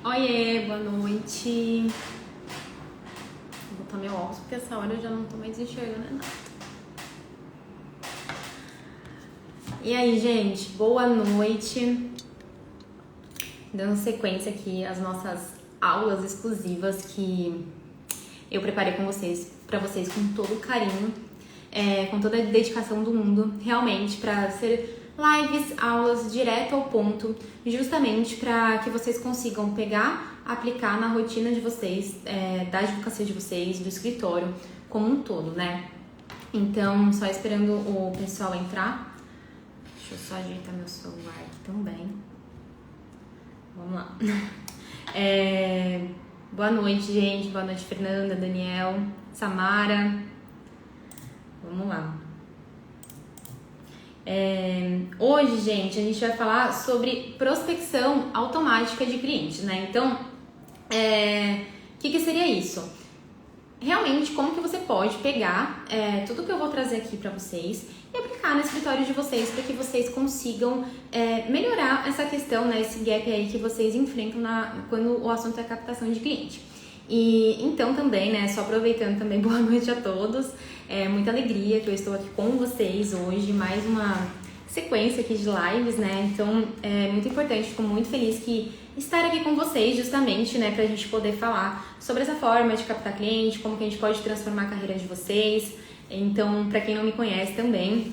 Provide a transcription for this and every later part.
Oiê, boa noite. Vou botar meu óculos porque essa hora eu já não tô mais enxergando nada. E aí, gente, boa noite. Dando sequência aqui às nossas aulas exclusivas que eu preparei com vocês, para vocês com todo o carinho, com toda a dedicação do mundo, realmente para ser lives, aulas direto ao ponto, justamente para que vocês consigam pegar, aplicar na rotina de vocês, da advocacia de vocês, do escritório como um todo, né? Então, só esperando o pessoal entrar. Deixa eu só ajeitar meu celular aqui também. Vamos lá. Boa noite, gente. Boa noite, Fernanda, Daniel, Samara. Vamos lá. Hoje, gente, a gente vai falar sobre prospecção automática de clientes, né? Então, o que seria isso? Realmente, como que você pode pegar tudo que eu vou trazer aqui para vocês e aplicar no escritório de vocês para que vocês consigam melhorar essa questão, né? Esse gap aí que vocês enfrentam quando o assunto é captação de cliente. E então também, né, só aproveitando também, boa noite a todos, muita alegria que eu estou aqui com vocês hoje, mais uma sequência aqui de lives, né, então é muito importante, fico muito feliz que estar aqui com vocês justamente, né, pra gente poder falar sobre essa forma de captar cliente, como que a gente pode transformar a carreira de vocês. Então, pra quem não me conhece também,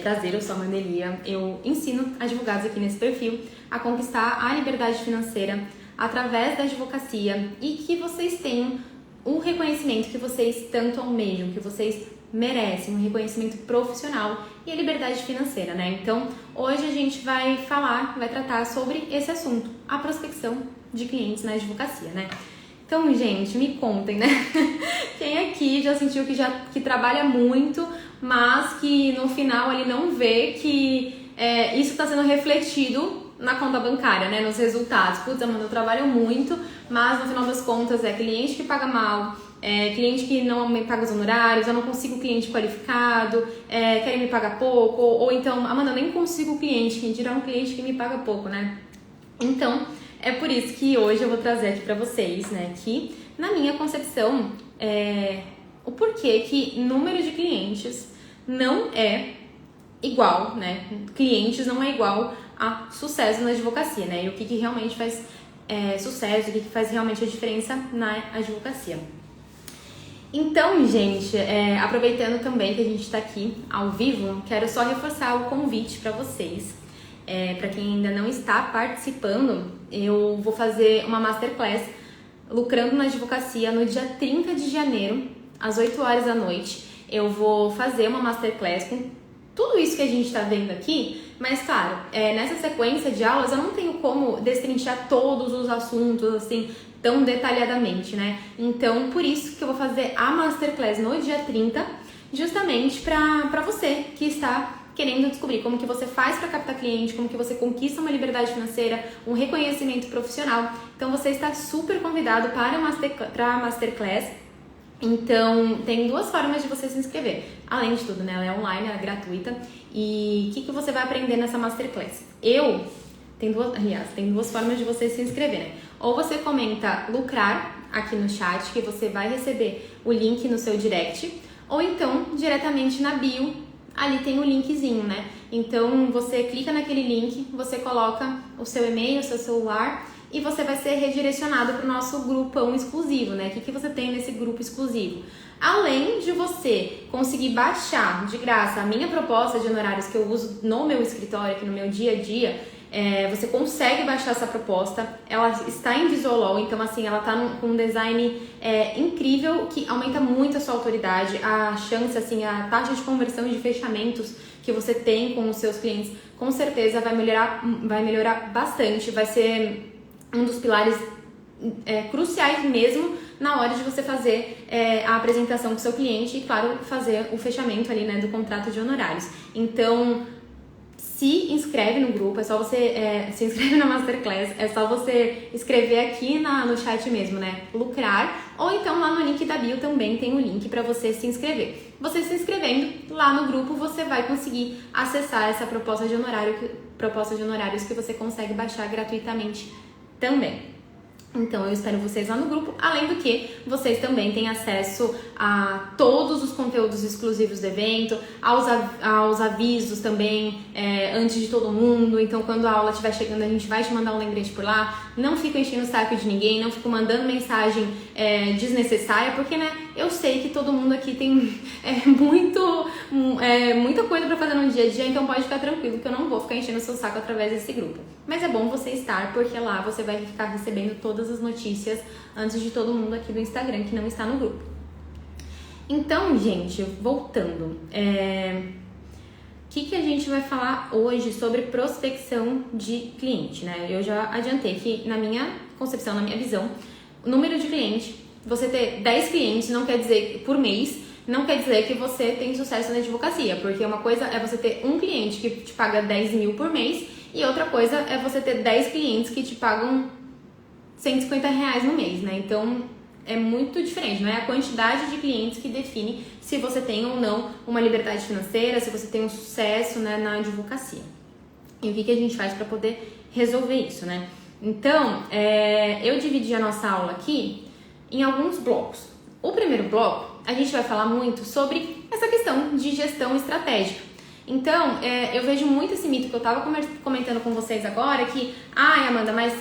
prazer, eu sou a Mandelia, eu ensino advogados aqui nesse perfil a conquistar a liberdade financeira através da advocacia e que vocês tenham o reconhecimento que vocês tanto almejam, que vocês merecem, um reconhecimento profissional e a liberdade financeira, né? Então, hoje a gente vai tratar sobre esse assunto, a prospecção de clientes na advocacia, né? Então, gente, me contem, né? Quem aqui já sentiu que trabalha muito, mas que no final ele não vê que isso está sendo refletido na conta bancária, né, nos resultados. Putz, Amanda, eu trabalho muito, mas no final das contas é cliente que paga mal, cliente que não me paga os honorários, eu não consigo cliente qualificado, querem me pagar pouco, ou então, Amanda, eu nem consigo cliente, quem dirá um cliente que me paga pouco, né? Então, é por isso que hoje eu vou trazer aqui pra vocês, né, que na minha concepção, o porquê que número de clientes não é igual, né, clientes não é igual a sucesso na advocacia, né? E o que realmente faz sucesso, o que faz realmente a diferença na advocacia. Então, gente, aproveitando também que a gente está aqui ao vivo, quero só reforçar o convite para vocês. Para quem ainda não está participando, eu vou fazer uma masterclass Lucrando na Advocacia no dia 30 de janeiro, às 8 horas da noite. Eu vou fazer uma masterclass com tudo isso que a gente está vendo aqui, mas claro, nessa sequência de aulas eu não tenho como destrinchar todos os assuntos assim tão detalhadamente, né? Então, por isso que eu vou fazer a Masterclass no dia 30, justamente para você que está querendo descobrir como que você faz para captar cliente, como que você conquista uma liberdade financeira, um reconhecimento profissional. Então, você está super convidado para a Masterclass. Então, tem duas formas de você se inscrever. Além de tudo, né? Ela é online, ela é gratuita. E o que você vai aprender nessa Masterclass? Tem duas formas de você se inscrever, né? Ou você comenta lucrar aqui no chat, que você vai receber o link no seu direct. Ou então, diretamente na bio, ali tem o linkzinho, né? Então, você clica naquele link, você coloca o seu e-mail, o seu celular e você vai ser redirecionado para o nosso grupão exclusivo, né? O que você tem nesse grupo exclusivo? Além de você conseguir baixar de graça a minha proposta de honorários que eu uso no meu escritório, aqui no meu dia a dia, você consegue baixar essa proposta, ela está em Visual, então assim, ela está com um design incrível que aumenta muito a sua autoridade, a chance, assim, a taxa de conversão e de fechamentos que você tem com os seus clientes, com certeza vai melhorar bastante, vai ser um dos pilares cruciais mesmo na hora de você fazer a apresentação com o seu cliente e, claro, fazer o fechamento ali, né, do contrato de honorários. Então, se inscreve no grupo, é só você se inscreve na Masterclass, é só você escrever aqui no chat mesmo, né, lucrar, ou então lá no link da bio também tem o link para você se inscrever. Você se inscrevendo lá no grupo, você vai conseguir acessar essa proposta de honorários que você consegue baixar gratuitamente também. Então, eu espero vocês lá no grupo, além do que vocês também têm acesso a todos os conteúdos exclusivos do evento, aos avisos também, antes de todo mundo. Então, quando a aula estiver chegando, a gente vai te mandar um lembrete por lá. Não fico enchendo o saco de ninguém, não fico mandando mensagem desnecessária, porque, né, eu sei que todo mundo aqui tem muita coisa pra fazer no dia a dia, então pode ficar tranquilo que eu não vou ficar enchendo o seu saco através desse grupo. Mas é bom você estar, porque lá você vai ficar recebendo todas as notícias antes de todo mundo aqui do Instagram que não está no grupo. Então, gente, voltando, o que a gente vai falar hoje sobre prospecção de cliente, né? Eu já adiantei que na minha concepção, na minha visão, o número de cliente, você ter 10 clientes não quer dizer por mês, não quer dizer que você tem sucesso na advocacia, porque uma coisa é você ter um cliente que te paga 10 mil por mês e outra coisa é você ter 10 clientes que te pagam R$150 no mês, né? Então, é muito diferente, não é a quantidade de clientes que define se você tem ou não uma liberdade financeira, se você tem um sucesso, né, na advocacia. E o que a gente faz para poder resolver isso, né? Então, eu dividi a nossa aula aqui em alguns blocos. O primeiro bloco, a gente vai falar muito sobre essa questão de gestão estratégica. Então, eu vejo muito esse mito que eu estava comentando com vocês agora, que, Amanda, mas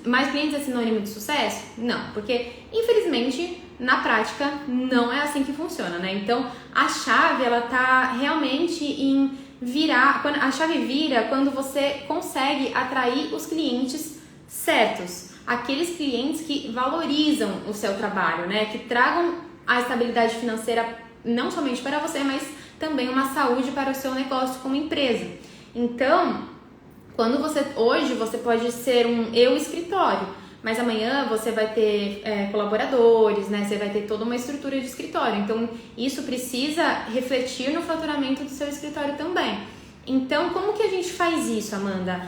mais clientes é sinônimo de sucesso? Não, porque, infelizmente, na prática, não é assim que funciona, né? Então, a chave, ela tá realmente em virar, a chave vira quando você consegue atrair os clientes certos, aqueles clientes que valorizam o seu trabalho, né? Que tragam a estabilidade financeira não somente para você, mas também uma saúde para o seu negócio como empresa. Então, hoje você pode ser um escritório, mas amanhã você vai ter colaboradores, né? Você vai ter toda uma estrutura de escritório. Então, isso precisa refletir no faturamento do seu escritório também. Então, como que a gente faz isso, Amanda?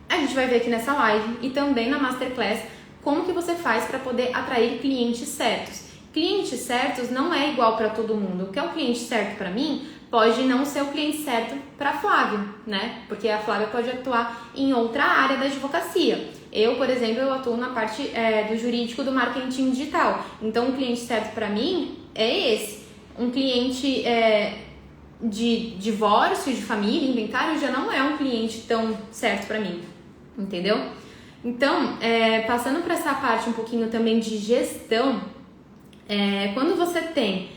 A gente vai ver aqui nessa live e também na Masterclass como que você faz para poder atrair clientes certos. Clientes certos não é igual para todo mundo. O que é o cliente certo para mim pode não ser o cliente certo para a Flávia, né? Porque a Flávia pode atuar em outra área da advocacia. Eu, por exemplo, eu atuo na parte do jurídico do marketing digital. Então, o cliente certo para mim é esse. Um cliente de divórcio, de família, inventário, já não é um cliente tão certo para mim, entendeu? Então, passando para essa parte um pouquinho também de gestão, quando você tem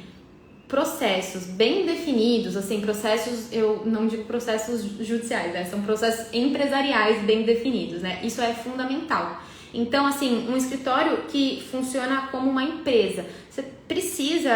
processos bem definidos, assim, processos, eu não digo processos judiciais, né? São processos empresariais bem definidos, né? Isso é fundamental. Então, assim, um escritório que funciona como uma empresa, você precisa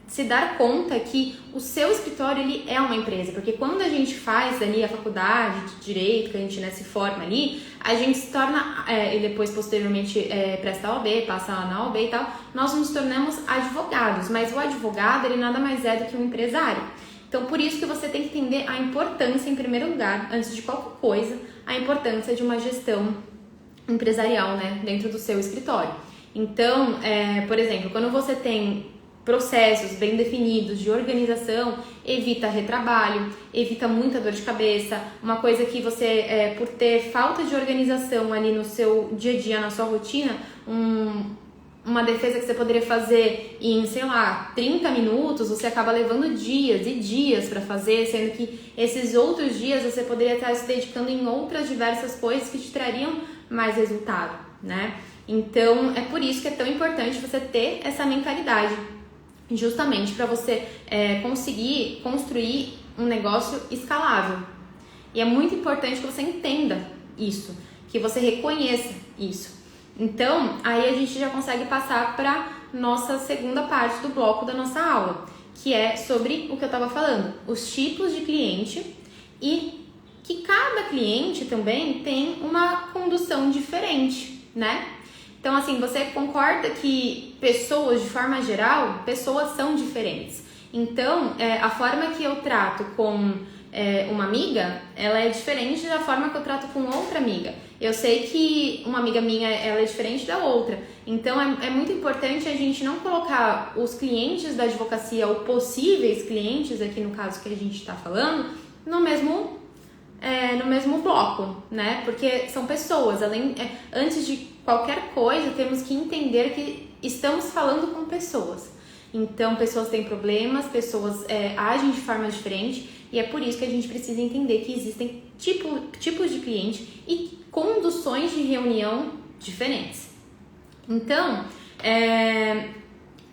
se dar conta que o seu escritório, ele é uma empresa, porque quando a gente faz ali a faculdade de Direito, que a gente, né, se forma ali, a gente se torna, e depois posteriormente presta a OAB, passa lá na OAB e tal, nós nos tornamos advogados, mas o advogado, ele nada mais é do que um empresário. Então, por isso que você tem que entender a importância, em primeiro lugar, antes de qualquer coisa, a importância de uma gestão empresarial, né, dentro do seu escritório. Então, por exemplo, quando você tem processos bem definidos de organização, evita retrabalho, evita muita dor de cabeça. Uma coisa que você, por ter falta de organização ali no seu dia a dia, na sua rotina, uma defesa que você poderia fazer em, 30 minutos, você acaba levando dias e dias para fazer, sendo que esses outros dias você poderia estar se dedicando em outras diversas coisas que te trariam mais resultado, né? Então, é por isso que é tão importante você ter essa mentalidade, justamente para você conseguir construir um negócio escalável. E é muito importante que você entenda isso, que você reconheça isso. Então, aí a gente já consegue passar para nossa segunda parte do bloco da nossa aula, que é sobre o que eu estava falando, os tipos de cliente e que cada cliente também tem uma condução diferente, né? Então, assim, você concorda que pessoas, de forma geral, pessoas são diferentes. Então, a forma que eu trato com uma amiga, ela é diferente da forma que eu trato com outra amiga. Eu sei que uma amiga minha, ela é diferente da outra. Então, é muito importante a gente não colocar os clientes da advocacia, ou possíveis clientes, aqui no caso que a gente está falando, no mesmo no mesmo bloco, né? Porque são pessoas. Antes de qualquer coisa, temos que entender que estamos falando com pessoas. Então, pessoas têm problemas, pessoas agem de forma diferente e é por isso que a gente precisa entender que existem tipos de cliente e conduções de reunião diferentes. Então,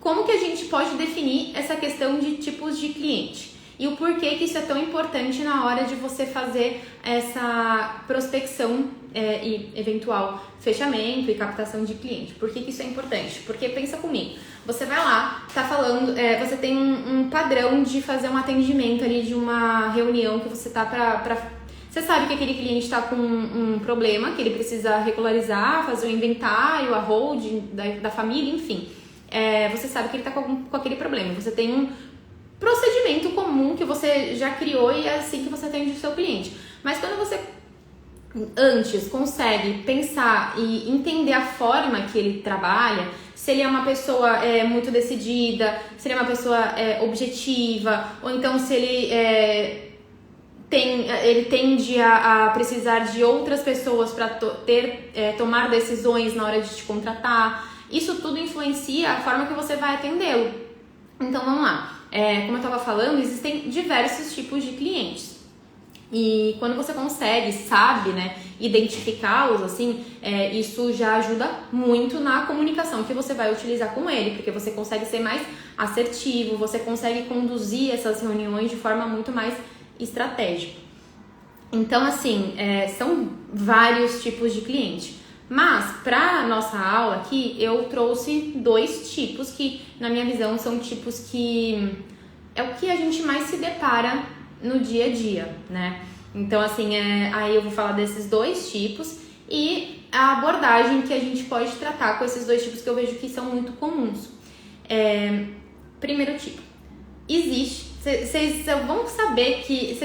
como que a gente pode definir essa questão de tipos de cliente? E o porquê que isso é tão importante na hora de você fazer essa prospecção e eventual fechamento e captação de cliente. Por que isso é importante? Porque pensa comigo, você vai lá, tá falando, você tem um padrão de fazer um atendimento ali de uma reunião que você tá você sabe que aquele cliente está com um problema, que ele precisa regularizar, fazer o inventário, a holding da família, enfim. Você sabe que ele está com aquele problema. Você tem um procedimento comum que você já criou e é assim que você atende o seu cliente. Mas quando você antes consegue pensar e entender a forma que ele trabalha, se ele é uma pessoa muito decidida, se ele é uma pessoa objetiva, ou então se ele ele tende a precisar de outras pessoas para tomar decisões na hora de te contratar. Isso tudo influencia a forma que você vai atendê-lo. Então vamos lá. Como eu estava falando, existem diversos tipos de clientes. E quando você sabe, né, identificá-los, assim, isso já ajuda muito na comunicação que você vai utilizar com ele, porque você consegue ser mais assertivo, você consegue conduzir essas reuniões de forma muito mais estratégica. Então, assim, são vários tipos de cliente. Mas, para nossa aula aqui, eu trouxe 2 tipos que, na minha visão, são tipos que é o que a gente mais se depara no dia a dia, né? Então, assim, aí eu vou falar desses 2 tipos e a abordagem que a gente pode tratar com esses 2 tipos que eu vejo que são muito comuns. Primeiro tipo, existe... Vocês vão saber que...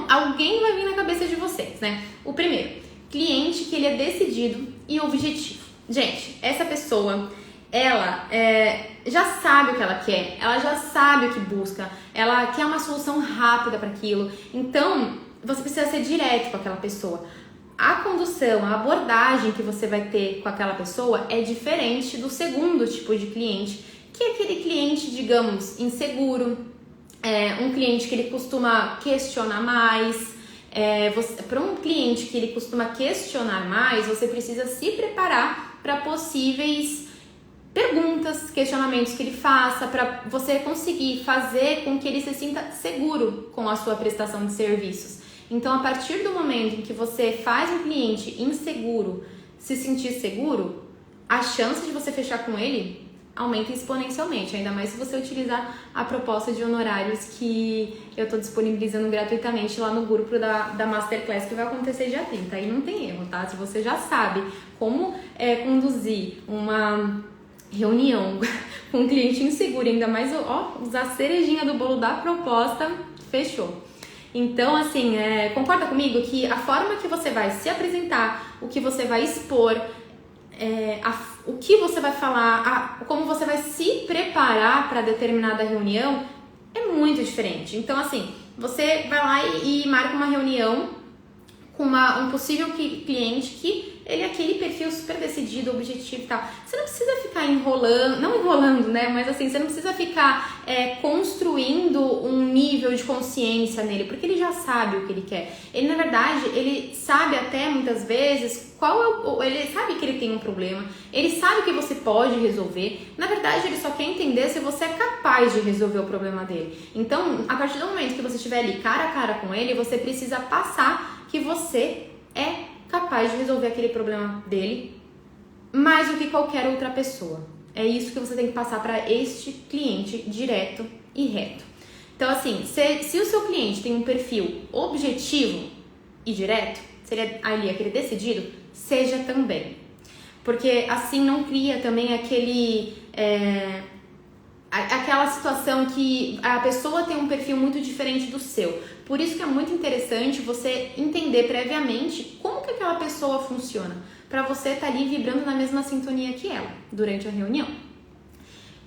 alguém vai vir na cabeça de vocês, né? O primeiro, cliente que ele é decidido e objetivo. Gente, essa pessoa, ela já sabe o que ela quer, ela já sabe o que busca, ela quer uma solução rápida para aquilo. Então, você precisa ser direto com aquela pessoa. A condução, a abordagem que você vai ter com aquela pessoa é diferente do segundo tipo de cliente, que é aquele cliente, digamos, inseguro, um cliente que ele costuma questionar mais. Para um cliente que ele costuma questionar mais, você precisa se preparar para possíveis perguntas, questionamentos que ele faça, para você conseguir fazer com que ele se sinta seguro com a sua prestação de serviços. Então, a partir do momento em que você faz um cliente inseguro se sentir seguro, a chance de você fechar com ele aumenta exponencialmente, ainda mais se você utilizar a proposta de honorários que eu estou disponibilizando gratuitamente lá no grupo da Masterclass, que vai acontecer dia 30. Aí não tem erro, tá? Se você já sabe como conduzir uma reunião com um cliente inseguro, ainda mais usar a cerejinha do bolo da proposta, fechou. Então, assim, concorda comigo que a forma que você vai se apresentar, o que você vai expor, o que você vai falar, como você vai se preparar para determinada reunião é muito diferente. Então, assim, você vai lá e marca uma reunião com um possível cliente que ele é aquele perfil super decidido, objetivo e tal. Você não precisa ficar não enrolando, né? Mas assim, você não precisa ficar construindo um nível de consciência nele, porque ele já sabe o que ele quer. Ele, na verdade, ele sabe até muitas vezes ele sabe que ele tem um problema, ele sabe que você pode resolver. Na verdade, ele só quer entender se você é capaz de resolver o problema dele. Então, a partir do momento que você estiver ali cara a cara com ele, você precisa passar que você é capaz de resolver aquele problema dele mais do que qualquer outra pessoa. É isso que você tem que passar para este cliente direto e reto. Então, assim, se o seu cliente tem um perfil objetivo e direto, se ele é ali aquele decidido, seja também. Porque assim não cria também aquela situação que a pessoa tem um perfil muito diferente do seu. Por isso que é muito interessante você entender previamente como que aquela pessoa funciona, para você estar ali vibrando na mesma sintonia que ela durante a reunião.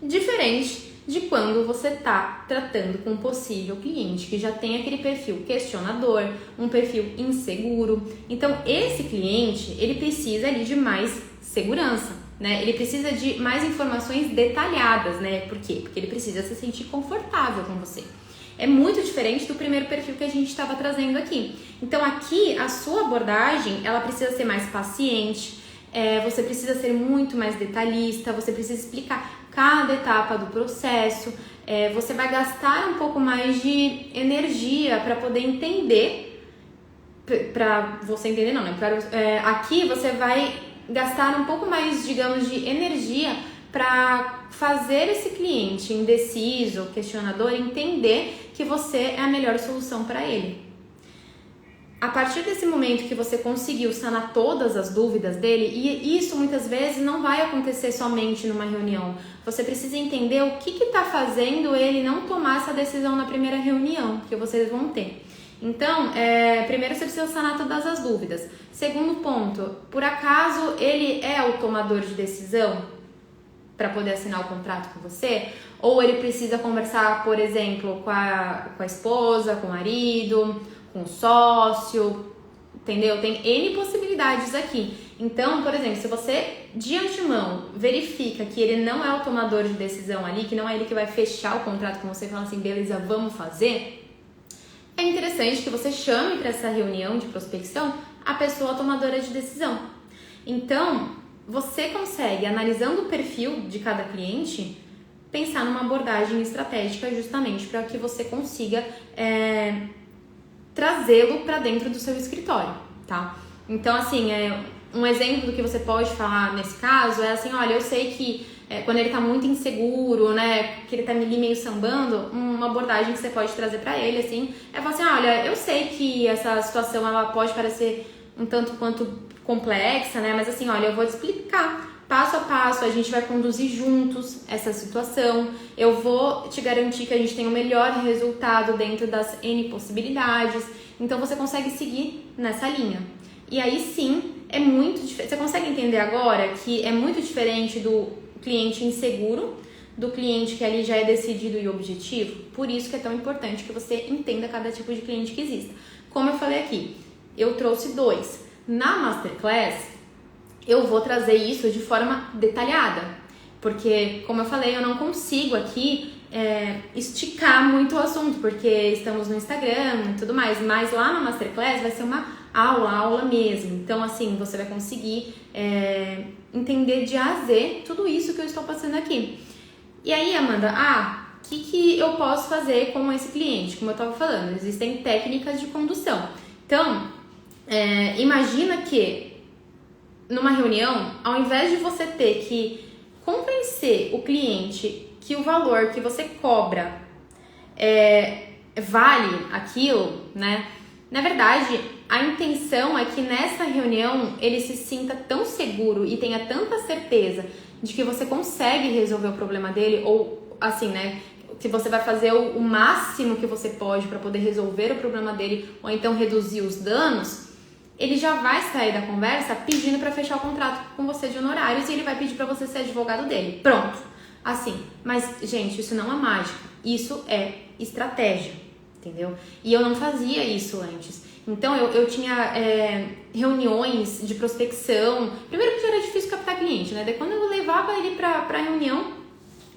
Diferente de quando você está tratando com um possível cliente que já tem aquele perfil questionador, um perfil inseguro. Então, esse cliente, ele precisa ali de mais segurança, né? Ele precisa de mais informações detalhadas, né? Por quê? Porque ele precisa se sentir confortável com você. É muito diferente do primeiro perfil que a gente estava trazendo aqui. Então, aqui, a sua abordagem, ela precisa ser mais paciente, você precisa ser muito mais detalhista, você precisa explicar cada etapa do processo, você vai gastar um pouco mais de energia para poder entender, para você entender não, né? Aqui você vai gastar um pouco mais, digamos, de energia para fazer esse cliente indeciso, questionador, entender que você é a melhor solução para ele. A partir desse momento que você conseguiu sanar todas as dúvidas dele, e isso muitas vezes não vai acontecer somente numa reunião, você precisa entender o que está fazendo ele não tomar essa decisão na primeira reunião que vocês vão ter. Então, primeiro você precisa sanar todas as dúvidas. Segundo ponto, por acaso ele é o tomador de decisão para poder assinar o contrato com você? Ou ele precisa conversar, por exemplo, com a esposa, com o marido, com o sócio, entendeu? Tem N possibilidades aqui. Então, por exemplo, se você de antemão verifica que ele não é o tomador de decisão ali, que não é ele que vai fechar o contrato com você e falar assim, beleza, vamos fazer, é interessante que você chame para essa reunião de prospecção a pessoa tomadora de decisão. Então, você consegue, analisando o perfil de cada cliente, pensar numa abordagem estratégica justamente para que você consiga trazê-lo para dentro do seu escritório, tá? Então, assim, um exemplo do que você pode falar nesse caso é assim, olha, eu sei que quando ele tá muito inseguro, né, que ele tá ali meio sambando, uma abordagem que você pode trazer para ele, assim, é falar assim, olha, eu sei que essa situação, ela pode parecer um tanto quanto complexa, né, mas assim, olha, eu vou te explicar passo a passo, a gente vai conduzir juntos essa situação, eu vou te garantir que a gente tem o melhor resultado dentro das N possibilidades, então você consegue seguir nessa linha. E aí sim, é muito diferente, você consegue entender agora que é muito diferente do cliente inseguro, do cliente que ali já é decidido e objetivo? Por isso que é tão importante que você entenda cada tipo de cliente que exista. Como eu falei aqui, eu trouxe 2. Na Masterclass, eu vou trazer isso de forma detalhada, porque, como eu falei, eu não consigo aqui esticar muito o assunto, porque estamos no Instagram e tudo mais, mas lá na Masterclass vai ser uma aula mesmo. Então, assim, você vai conseguir entender de A a Z tudo isso que eu estou passando aqui. E aí, Amanda, o que eu posso fazer com esse cliente? Como eu estava falando, existem técnicas de condução. Então, imagina que numa reunião, ao invés de você ter que convencer o cliente que o valor que você cobra vale aquilo, né? Na verdade, a intenção é que nessa reunião ele se sinta tão seguro e tenha tanta certeza de que você consegue resolver o problema dele, ou assim, né? Que você vai fazer o máximo que você pode para poder resolver o problema dele, ou então reduzir os danos. Ele já vai sair da conversa pedindo para fechar o contrato com você de honorários e ele vai pedir para você ser advogado dele. Pronto. Assim. Mas, gente, isso não é mágica. Isso é estratégia, entendeu? E eu não fazia isso antes. Então, eu tinha reuniões de prospecção. Primeiro que já era difícil captar cliente, né? Daí, quando eu levava ele para reunião,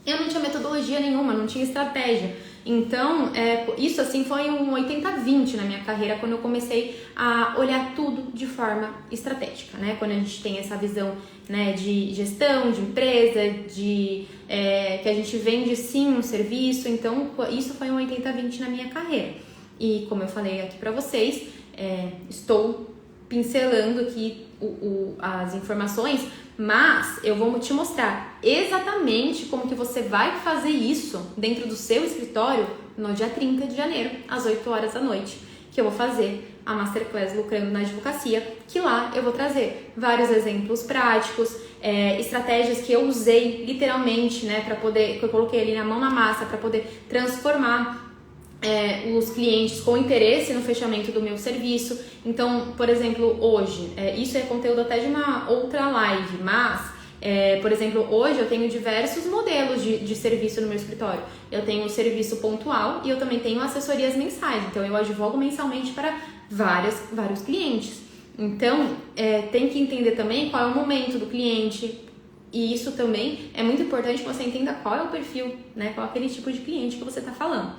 eu não tinha metodologia nenhuma, não tinha estratégia. Então, isso assim foi um 80-20 na minha carreira, quando eu comecei a olhar tudo de forma estratégica, né? Quando a gente tem essa visão, né, de gestão, de empresa, que a gente vende sim um serviço, então isso foi um 80-20 na minha carreira. E como eu falei aqui pra vocês, estou pincelando aqui as informações, mas eu vou te mostrar exatamente como que você vai fazer isso dentro do seu escritório no dia 30 de janeiro, às 8 horas da noite, que eu vou fazer a Masterclass Lucrando na Advocacia, que lá eu vou trazer vários exemplos práticos, estratégias que eu usei literalmente, né, que eu coloquei ali na mão na massa para poder transformar os clientes com interesse no fechamento do meu serviço. Então, por exemplo, hoje, isso é conteúdo até de uma outra live, mas Por exemplo, hoje eu tenho diversos modelos de serviço no meu escritório. Eu tenho o serviço pontual e eu também tenho assessorias mensais. Então, eu advogo mensalmente para vários clientes. Então, tem que entender também qual é o momento do cliente. E isso também é muito importante que você entenda qual é o perfil, né? Qual é aquele tipo de cliente que você está falando.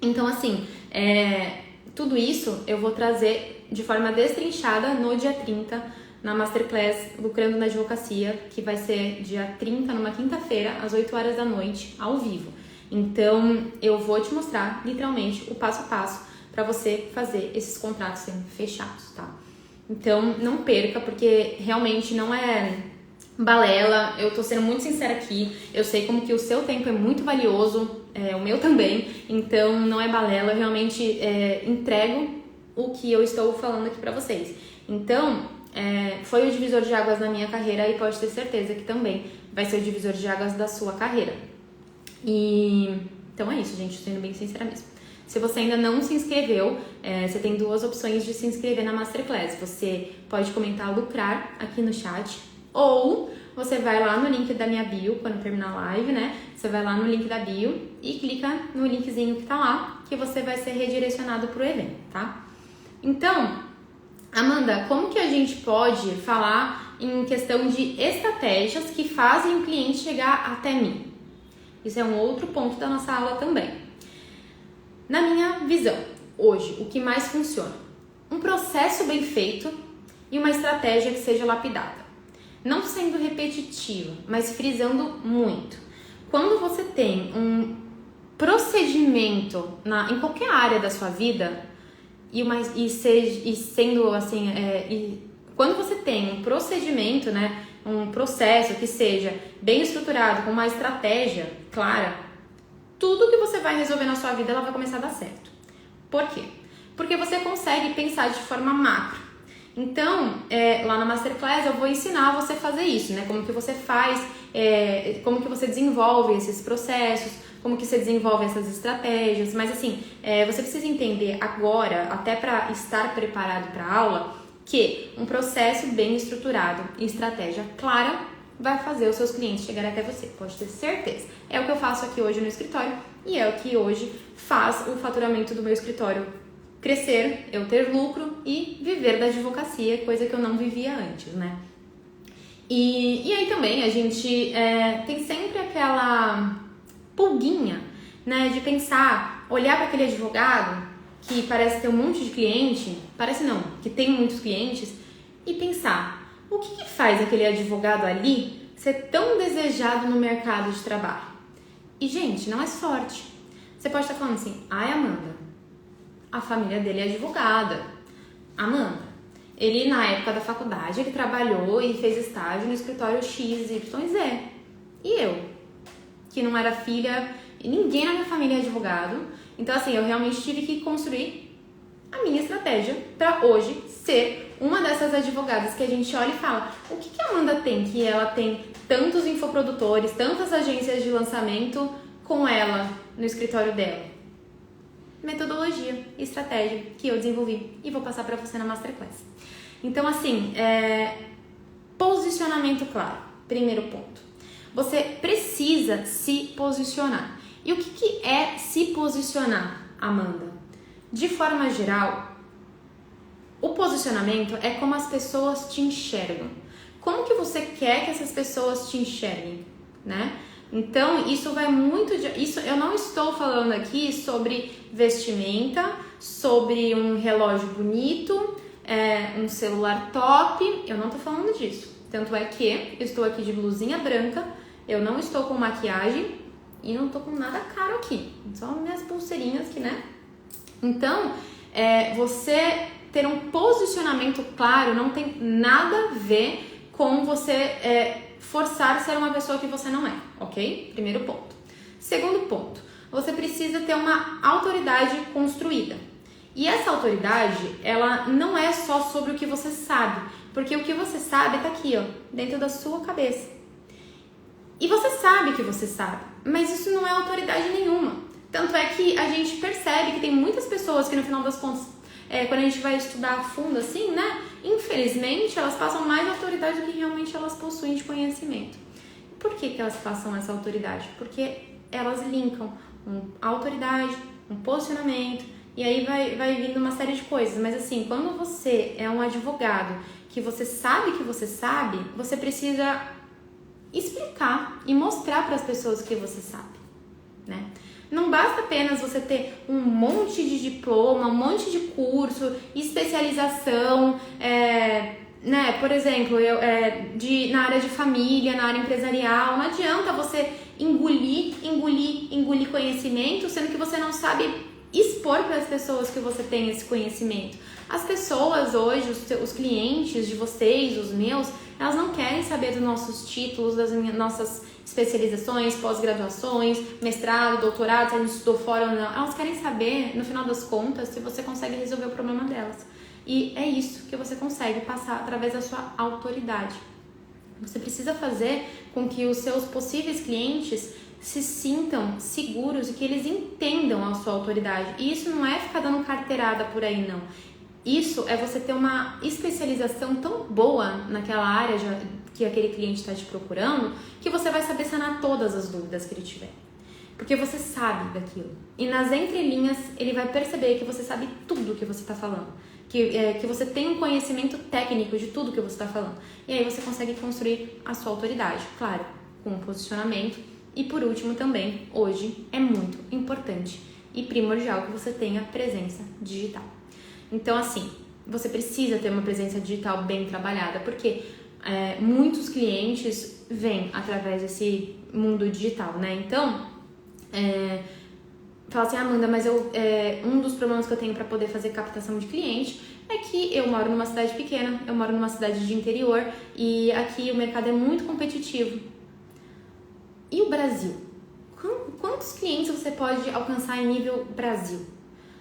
Então, assim, tudo isso eu vou trazer de forma destrinchada no dia 30, na Masterclass Lucrando na Advocacia, que vai ser dia 30, numa quinta-feira, às 8 horas da noite, ao vivo. Então, eu vou te mostrar, literalmente, o passo a passo para você fazer esses contratos serem fechados, tá? Então, não perca, porque realmente não é balela. Eu tô sendo muito sincera aqui. Eu sei como que o seu tempo é muito valioso, o meu também. Então, não é balela. Eu realmente entrego o que eu estou falando aqui pra vocês. Então, foi o divisor de águas na minha carreira e pode ter certeza que também vai ser o divisor de águas da sua carreira. Então é isso, gente. Sendo bem sincera mesmo. Se você ainda não se inscreveu, você tem duas opções de se inscrever na Masterclass. Você pode comentar lucrar aqui no chat, ou você vai lá no link da minha bio, quando terminar a live, né? Você vai lá no link da bio e clica no linkzinho que tá lá, que você vai ser redirecionado pro evento, tá? Então, Amanda, como que a gente pode falar em questão de estratégias que fazem o cliente chegar até mim? Isso é um outro ponto da nossa aula também. Na minha visão, hoje, o que mais funciona? Um processo bem feito e uma estratégia que seja lapidada. Não sendo repetitiva, mas frisando muito. Quando você tem um procedimento em qualquer área da sua vida, quando você tem um procedimento, né, um processo que seja bem estruturado, com uma estratégia clara, tudo que você vai resolver na sua vida, ela vai começar a dar certo. Por quê? Porque você consegue pensar de forma macro. Então, lá na Masterclass eu vou ensinar você a fazer isso, né? Como que você faz, como que você desenvolve esses processos, como que você desenvolve essas estratégias. Mas assim, você precisa entender agora, até para estar preparado para a aula, que um processo bem estruturado e estratégia clara vai fazer os seus clientes chegarem até você, pode ter certeza. É o que eu faço aqui hoje no escritório e é o que hoje faz o faturamento do meu escritório crescer, eu ter lucro e viver da advocacia, coisa que eu não vivia antes, né? E aí também a gente tem sempre aquela pulguinha, né, de pensar, olhar para aquele advogado que parece ter um monte de cliente, parece não, que tem muitos clientes, e pensar, o que faz aquele advogado ali ser tão desejado no mercado de trabalho? E, gente, não é sorte. Você pode estar falando assim, ai, Amanda, a família dele é advogada. Amanda, ele na época da faculdade, ele trabalhou e fez estágio no escritório XYZ. E eu, que não era filha, e ninguém na minha família é advogado. Então, assim, eu realmente tive que construir a minha estratégia para hoje ser uma dessas advogadas que a gente olha e fala, o que a Amanda tem? Que ela tem tantos infoprodutores, tantas agências de lançamento com ela no escritório dela. Metodologia, estratégia que eu desenvolvi e vou passar para você na Masterclass. Então, assim, posicionamento claro, primeiro ponto. Você precisa se posicionar. E o que é se posicionar, Amanda? De forma geral, o posicionamento é como as pessoas te enxergam. Como que você quer que essas pessoas te enxerguem, né? Então, isso vai muito... Isso eu não estou falando aqui sobre vestimenta, sobre um relógio bonito, um celular top. Eu não estou falando disso. Tanto é que eu estou aqui de blusinha branca, eu não estou com maquiagem e não estou com nada caro aqui. Só minhas pulseirinhas aqui, né? Então, você ter um posicionamento claro não tem nada a ver com você forçar ser uma pessoa que você não é, ok? Primeiro ponto. Segundo ponto, você precisa ter uma autoridade construída. E essa autoridade, ela não é só sobre o que você sabe, porque o que você sabe tá aqui, ó, dentro da sua cabeça. E você sabe que você sabe, mas isso não é autoridade nenhuma. Tanto é que a gente percebe que tem muitas pessoas que no final das contas quando a gente vai estudar a fundo assim, né? Infelizmente, elas passam mais autoridade do que realmente elas possuem de conhecimento. Por que elas passam essa autoridade? Porque elas linkam uma autoridade, um posicionamento, e aí vai vindo uma série de coisas. Mas assim, quando você é um advogado que você sabe que você precisa explicar e mostrar para as pessoas que você sabe, né? Não basta apenas você ter um monte de diploma, um monte de curso, especialização, né? Por exemplo, na área de família, na área empresarial. Não adianta você engolir conhecimento, sendo que você não sabe expor para as pessoas que você tem esse conhecimento. As pessoas hoje, os clientes de vocês, os meus, elas não querem saber dos nossos títulos, das nossas especializações, pós-graduações, mestrado, doutorado, se a gente estudou fora ou não. Elas querem saber, no final das contas, se você consegue resolver o problema delas. E é isso que você consegue passar através da sua autoridade. Você precisa fazer com que os seus possíveis clientes se sintam seguros e que eles entendam a sua autoridade. E isso não é ficar dando carteirada por aí, não. Isso é você ter uma especialização tão boa naquela área que aquele cliente está te procurando, que você vai saber sanar todas as dúvidas que ele tiver. Porque você sabe daquilo. E nas entrelinhas, ele vai perceber que você sabe tudo que você está falando. Que você tem um conhecimento técnico de tudo que você está falando. E aí você consegue construir a sua autoridade, claro, com um posicionamento. E por último também, hoje é muito importante e primordial que você tenha presença digital. Então assim, você precisa ter uma presença digital bem trabalhada, porque muitos clientes vêm através desse mundo digital, né? Então, fala assim, Amanda, mas um dos problemas que eu tenho para poder fazer captação de cliente é que eu moro numa cidade pequena, eu moro numa cidade de interior e aqui o mercado é muito competitivo. E o Brasil? Quantos clientes você pode alcançar em nível Brasil?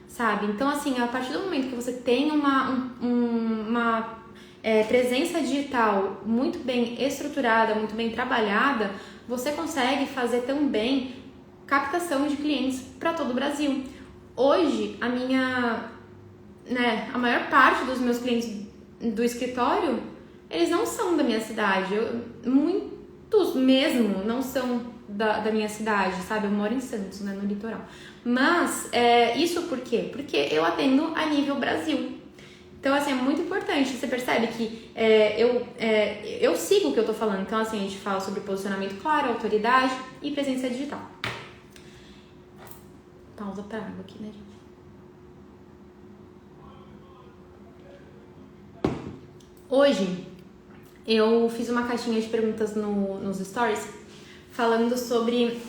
Sabe? Então, assim, a partir do momento que você tem uma presença digital muito bem estruturada, muito bem trabalhada, você consegue fazer também captação de clientes para todo o Brasil. Hoje, a maior parte dos meus clientes do escritório, eles não são da minha cidade. Muitos mesmo não são da minha cidade, sabe? Eu moro em Santos, né, no litoral. Mas, isso por quê? Porque eu atendo a nível Brasil. Então, assim, é muito importante. Você percebe que eu sigo o que eu tô falando. Então, assim, a gente fala sobre posicionamento claro, autoridade e presença digital. Pausa pra água aqui, né, gente? Hoje, eu fiz uma caixinha de perguntas nos stories falando sobre...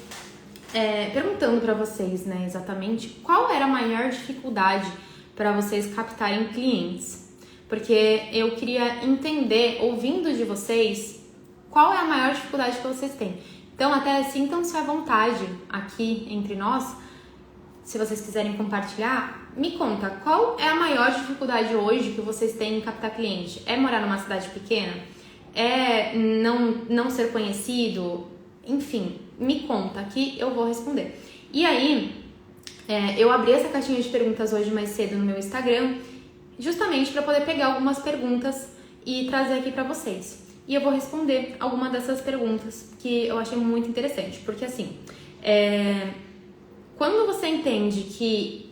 perguntando pra vocês, né, exatamente qual era a maior dificuldade para vocês captarem clientes. Porque eu queria entender, ouvindo de vocês, qual é a maior dificuldade que vocês têm. Então, até sintam-se à vontade aqui entre nós, se vocês quiserem compartilhar, me conta, qual é a maior dificuldade hoje que vocês têm em captar cliente? É morar numa cidade pequena? É não ser conhecido? Enfim, me conta que eu vou responder. E aí, eu abri essa caixinha de perguntas hoje mais cedo no meu Instagram, justamente para poder pegar algumas perguntas e trazer aqui para vocês. E eu vou responder alguma dessas perguntas que eu achei muito interessante, porque assim, quando você entende que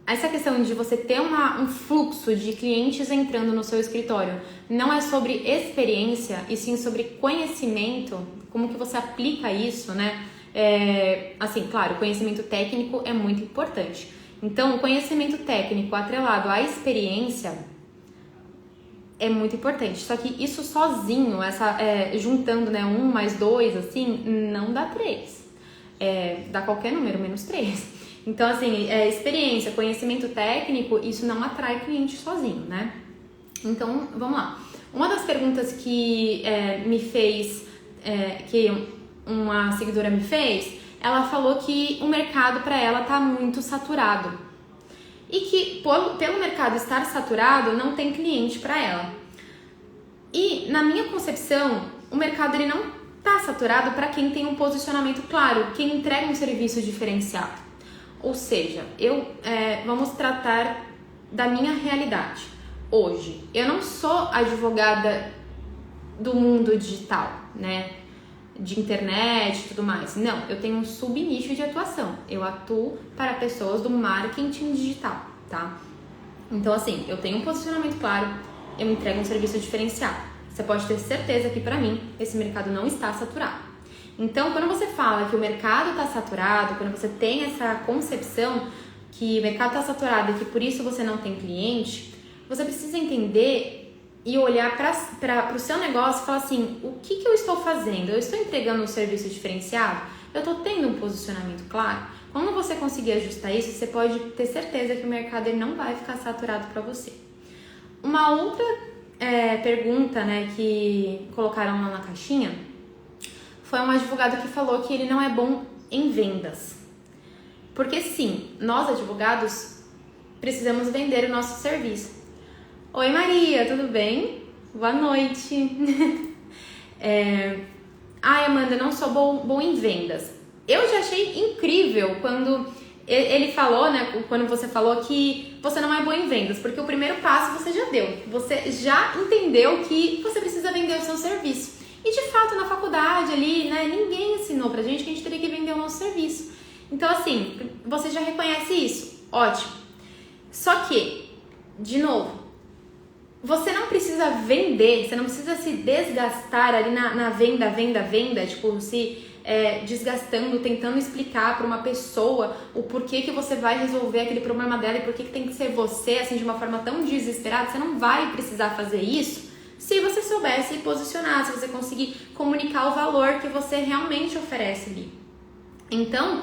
essa questão de você ter um fluxo de clientes entrando no seu escritório não é sobre experiência, e sim sobre conhecimento, como que você aplica isso, né? Assim, claro, conhecimento técnico é muito importante. Então, o conhecimento técnico atrelado à experiência é muito importante. Só que isso sozinho, juntando, né, 1 mais 2, assim, não dá 3. Dá qualquer número, menos 3. Então, assim, experiência, conhecimento técnico, isso não atrai cliente sozinho, né? Então, vamos lá. Uma das perguntas que me fez, que uma seguidora me fez, ela falou que o mercado para ela tá muito saturado. E que pelo mercado estar saturado, não tem cliente para ela. E na minha concepção, o mercado ele não tá saturado para quem tem um posicionamento claro, quem entrega um serviço diferenciado. Ou seja, vamos tratar da minha realidade. Hoje, eu não sou advogada do mundo digital, né? De internet e tudo mais. Não, eu tenho um subnicho de atuação. Eu atuo para pessoas do marketing digital, tá? Então, assim, eu tenho um posicionamento claro, eu entrego um serviço diferenciado. Você pode ter certeza que, para mim, esse mercado não está saturado. Então, quando você fala que o mercado está saturado, quando você tem essa concepção que o mercado está saturado e que por isso você não tem cliente, você precisa entender e olhar para o seu negócio e falar assim, o que eu estou fazendo? Eu estou entregando um serviço diferenciado? Eu estou tendo um posicionamento claro? Quando você conseguir ajustar isso, você pode ter certeza que o mercado ele não vai ficar saturado para você. Uma outra pergunta, né, que colocaram lá na caixinha foi um advogado que falou que ele não é bom em vendas. Porque sim, nós advogados precisamos vender o nosso serviço. Oi Maria, tudo bem? Boa noite. Ai Amanda, não sou bom em vendas. Eu já achei incrível quando ele falou, né? Quando você falou que você não é bom em vendas, porque o primeiro passo você já deu. Você já entendeu que você precisa vender o seu serviço. E de fato, na faculdade ali, né, ninguém ensinou pra gente que a gente teria que vender o nosso serviço. Então, assim, você já reconhece isso. Ótimo. Só que, de novo, você não precisa vender, você não precisa se desgastar ali na venda, tipo, se desgastando, tentando explicar para uma pessoa o porquê que você vai resolver aquele problema dela e por que tem que ser você, assim, de uma forma tão desesperada. Você não vai precisar fazer isso se você souber se posicionar, se você conseguir comunicar o valor que você realmente oferece ali. Então,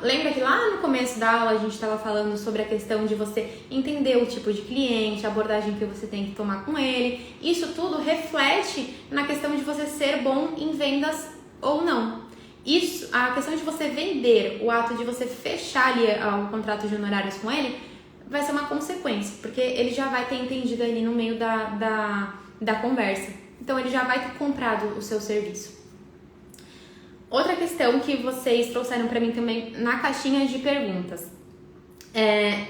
lembra que lá no começo da aula a gente estava falando sobre a questão de você entender o tipo de cliente, a abordagem que você tem que tomar com ele. Isso tudo reflete na questão de você ser bom em vendas ou não. Isso, a questão de você vender, o ato de você fechar ali o contrato de honorários com ele, vai ser uma consequência, porque ele já vai ter entendido ali no meio da conversa. Então, ele já vai ter comprado o seu serviço. Outra questão que vocês trouxeram para mim também na caixinha de perguntas é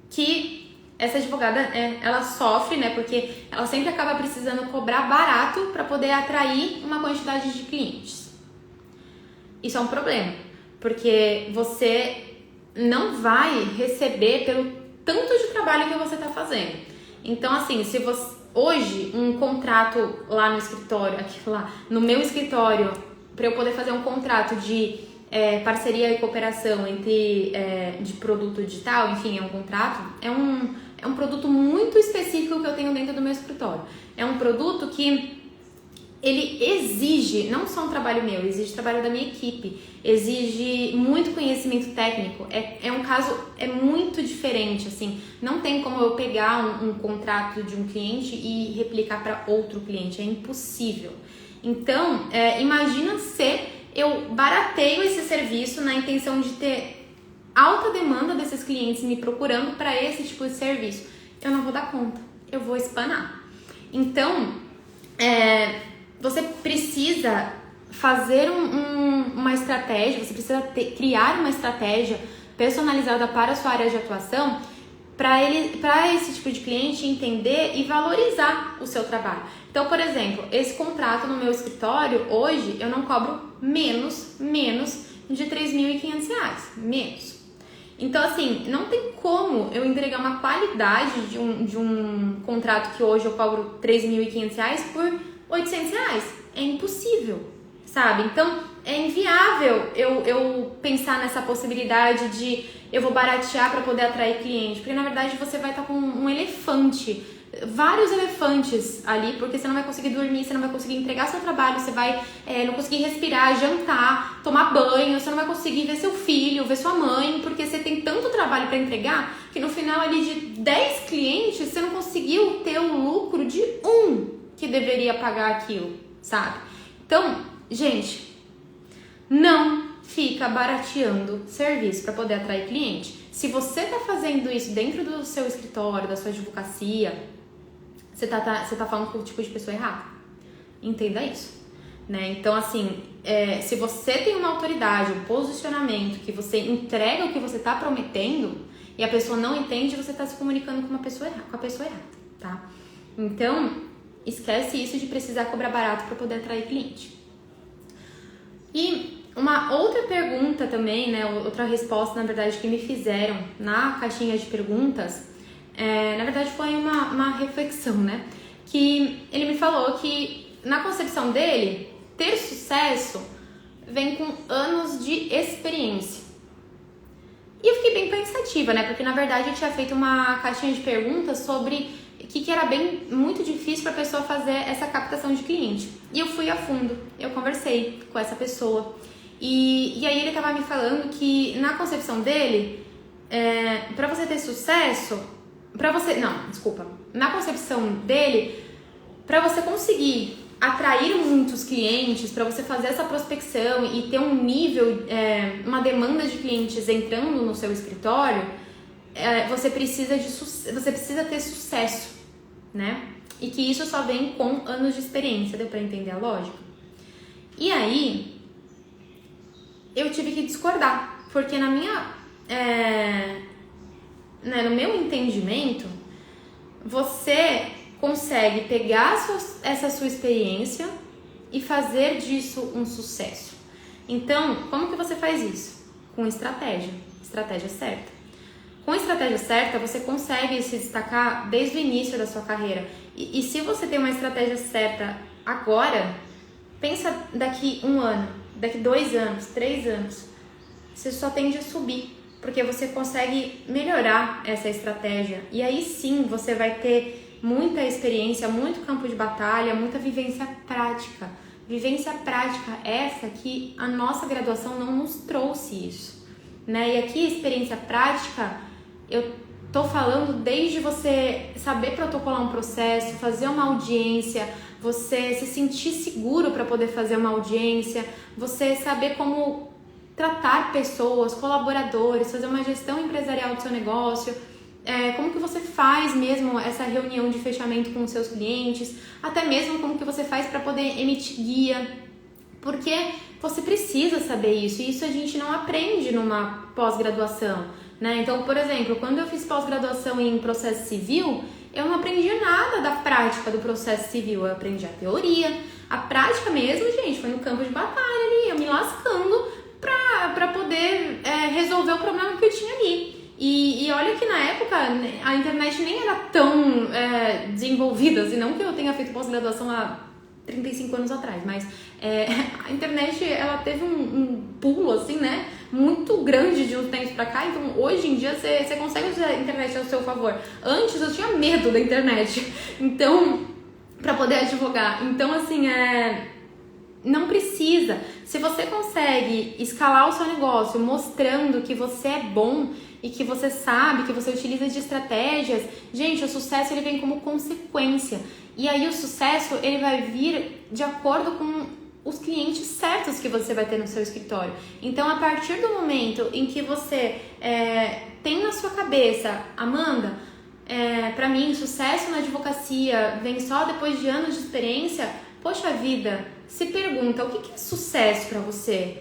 que essa advogada, ela sofre, né, porque ela sempre acaba precisando cobrar barato para poder atrair uma quantidade de clientes. Isso é um problema, porque você não vai receber pelo tanto de trabalho que você está fazendo. Então, assim, se você hoje um contrato lá no escritório, no meu escritório, para eu poder fazer um contrato de parceria e cooperação de produto digital, enfim, é um produto muito específico que eu tenho dentro do meu escritório. É um produto que ele exige, não só um trabalho meu, exige trabalho da minha equipe, exige muito conhecimento técnico, um caso muito diferente, assim, não tem como eu pegar um contrato de um cliente e replicar para outro cliente, é impossível. Então, imagina se eu barateio esse serviço na intenção de ter alta demanda desses clientes me procurando para esse tipo de serviço. Eu não vou dar conta, eu vou espanar. Então, você precisa fazer uma estratégia, você precisa criar uma estratégia personalizada para a sua área de atuação para esse tipo de cliente entender e valorizar o seu trabalho. Então, por exemplo, esse contrato no meu escritório, hoje, eu não cobro menos de R$3.500, menos. Então, assim, não tem como eu entregar uma qualidade de um contrato que hoje eu cobro R$3.500 por R$800. É impossível, sabe? Então, é inviável eu pensar nessa possibilidade de eu vou baratear para poder atrair cliente, porque na verdade você vai estar com um elefante, vários elefantes ali, porque você não vai conseguir dormir, você não vai conseguir entregar seu trabalho, você vai não conseguir respirar, jantar, tomar banho, você não vai conseguir ver seu filho, ver sua mãe, porque você tem tanto trabalho para entregar que no final ali de 10 clientes você não conseguiu ter o lucro de um que deveria pagar aquilo, sabe? Então, gente, não fica barateando serviço para poder atrair cliente. Se você tá fazendo isso dentro do seu escritório, da sua advocacia, você tá falando com o tipo de pessoa errada. Entenda isso, né? Então, assim, se você tem uma autoridade, um posicionamento, que você entrega o que você tá prometendo, e a pessoa não entende, você está se comunicando com a pessoa errada, tá? Então, esquece isso de precisar cobrar barato para poder atrair cliente. E uma outra pergunta também, né, outra resposta, na verdade, que me fizeram na caixinha de perguntas, na verdade foi uma reflexão, né? Que ele me falou que na concepção dele, ter sucesso vem com anos de experiência. E eu fiquei bem pensativa, né? Porque na verdade eu tinha feito uma caixinha de perguntas sobre que era muito difícil para a pessoa fazer essa captação de cliente. E eu fui a fundo, eu conversei com essa pessoa. E aí ele estava me falando que na concepção dele, para você ter sucesso, na concepção dele, para você conseguir atrair muitos clientes, para você fazer essa prospecção e ter um nível, uma demanda de clientes entrando no seu escritório, você precisa ter sucesso, né? E que isso só vem com anos de experiência. Deu para entender a lógica? E aí, eu tive que discordar, porque no meu entendimento, você consegue pegar essa sua experiência e fazer disso um sucesso. Então, como que você faz isso? Com estratégia certa. Com a estratégia certa, você consegue se destacar desde o início da sua carreira. E se você tem uma estratégia certa agora, pensa daqui 1 ano, daqui 2 anos, 3 anos, você só tende a subir, porque você consegue melhorar essa estratégia. E aí sim, você vai ter muita experiência, muito campo de batalha, muita vivência prática. Vivência prática essa que a nossa graduação não nos trouxe isso, né? E aqui, experiência prática, eu tô falando desde você saber protocolar um processo, fazer uma audiência, você se sentir seguro para poder fazer uma audiência, você saber como tratar pessoas, colaboradores, fazer uma gestão empresarial do seu negócio, como que você faz mesmo essa reunião de fechamento com os seus clientes, até mesmo como que você faz para poder emitir guia, porque você precisa saber isso, e isso a gente não aprende numa pós-graduação, né? Então, por exemplo, quando eu fiz pós-graduação em processo civil, eu não aprendi nada da prática do processo civil, eu aprendi a teoria, a prática mesmo, gente, foi no campo de batalha ali, eu me lascando para poder resolver o problema que eu tinha ali. E olha que na época a internet nem era tão desenvolvida, assim, não que eu tenha feito pós-graduação há 35 anos atrás, mas a internet, ela teve um pulo, assim, né, muito grande de uns tempos pra cá. Então hoje em dia você consegue usar a internet ao seu favor. Antes eu tinha medo da internet, então, pra poder advogar. Então, assim, não precisa. Se você consegue escalar o seu negócio mostrando que você é bom e que você sabe, que você utiliza de estratégias, gente, o sucesso ele vem como consequência. E aí o sucesso ele vai vir de acordo com os clientes certos que você vai ter no seu escritório. Então, a partir do momento em que você tem na sua cabeça, Amanda, pra mim, sucesso na advocacia vem só depois de anos de experiência, poxa vida, se pergunta, o que é sucesso para você?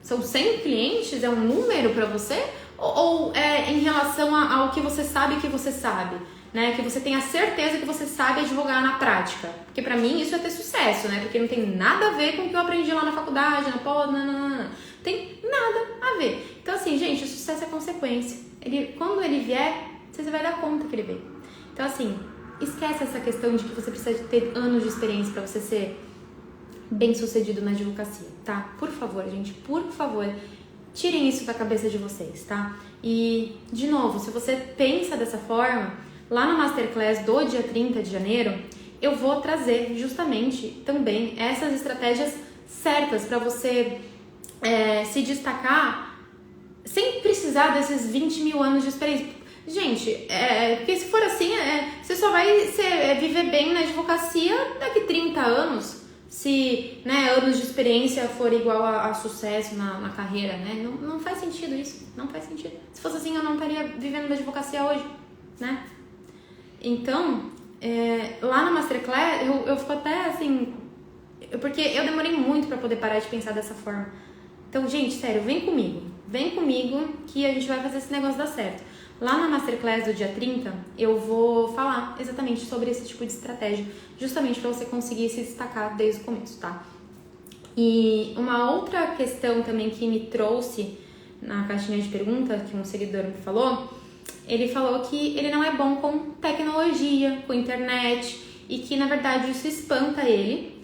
São 100 clientes? É um número para você? Ou em relação ao que você sabe que você sabe? Né? Que você tenha certeza que você sabe advogar na prática? Porque para mim isso é ter sucesso, né? Porque não tem nada a ver com o que eu aprendi lá na faculdade, na pós, não. Tem nada a ver. Então assim, gente, o sucesso é consequência. Quando ele vier, você vai dar conta que ele veio. Então assim, esquece essa questão de que você precisa ter anos de experiência para você ser bem sucedido na advocacia, tá? Por favor, gente, por favor, tirem isso da cabeça de vocês, tá? E, de novo, se você pensa dessa forma, lá no Masterclass do dia 30 de janeiro, eu vou trazer justamente também essas estratégias certas para você se destacar sem precisar desses 20 mil anos de experiência. Gente, porque se for assim, você só vai viver bem na advocacia daqui 30 anos, se anos de experiência for igual a sucesso na carreira, né? Não faz sentido isso, não faz sentido. Se fosse assim, eu não estaria vivendo da advocacia hoje, né? Então, lá no Masterclass, eu fico até assim, porque eu demorei muito para poder parar de pensar dessa forma. Então, gente, sério, vem comigo que a gente vai fazer esse negócio dar certo. Lá na Masterclass do dia 30, eu vou falar exatamente sobre esse tipo de estratégia, justamente para você conseguir se destacar desde o começo, tá? E uma outra questão também que me trouxe na caixinha de perguntas, que um seguidor me falou, ele falou que ele não é bom com tecnologia, com internet, e que na verdade isso espanta ele,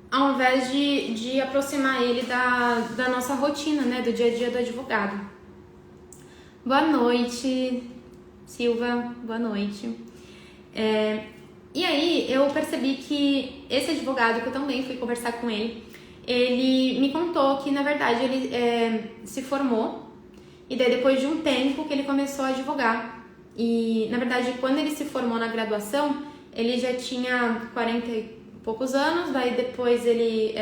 ao invés de aproximar ele da nossa rotina, né, do dia a dia do advogado. Boa noite, Silva, boa noite. E aí eu percebi que esse advogado, que eu também fui conversar com ele me contou que na verdade ele se formou e daí depois de um tempo que ele começou a advogar. E na verdade quando ele se formou na graduação, ele já tinha 40 e poucos anos, daí depois ele,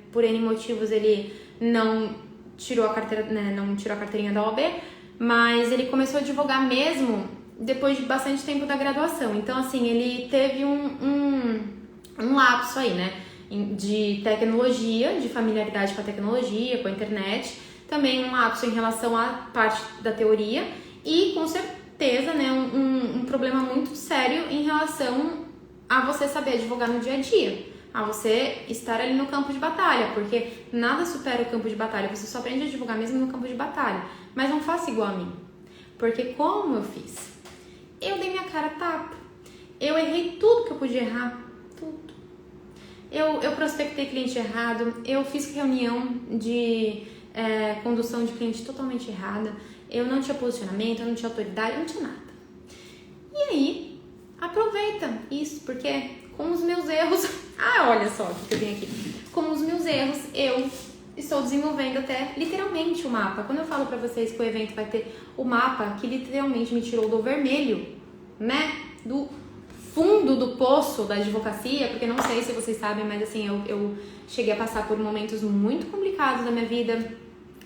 por N motivos, ele não tirou a carteira, né, não tirou a carteirinha da OAB, mas ele começou a advogar mesmo depois de bastante tempo da graduação. Então, assim, ele teve um lapso aí, né, de tecnologia, de familiaridade com a tecnologia, com a internet, também um lapso em relação à parte da teoria e, com certeza, né, um problema muito sério em relação a você saber advogar no dia a dia, a você estar ali no campo de batalha, porque nada supera o campo de batalha, você só aprende a advogar mesmo no campo de batalha, mas não faça igual a mim, porque como eu fiz? Eu dei minha cara a tapa, eu errei tudo que eu podia errar, tudo. Eu prospectei cliente errado, eu fiz reunião de condução de cliente totalmente errada, eu não tinha posicionamento, eu não tinha autoridade, eu não tinha nada. E aí, aproveita isso, porque com os meus erros... olha só o que eu tenho aqui. Com os meus erros, eu estou desenvolvendo até literalmente o mapa. Quando eu falo pra vocês que o evento vai ter o mapa que literalmente me tirou do vermelho, né? Do fundo do poço da advocacia, porque não sei se vocês sabem, mas assim, eu cheguei a passar por momentos muito complicados da minha vida.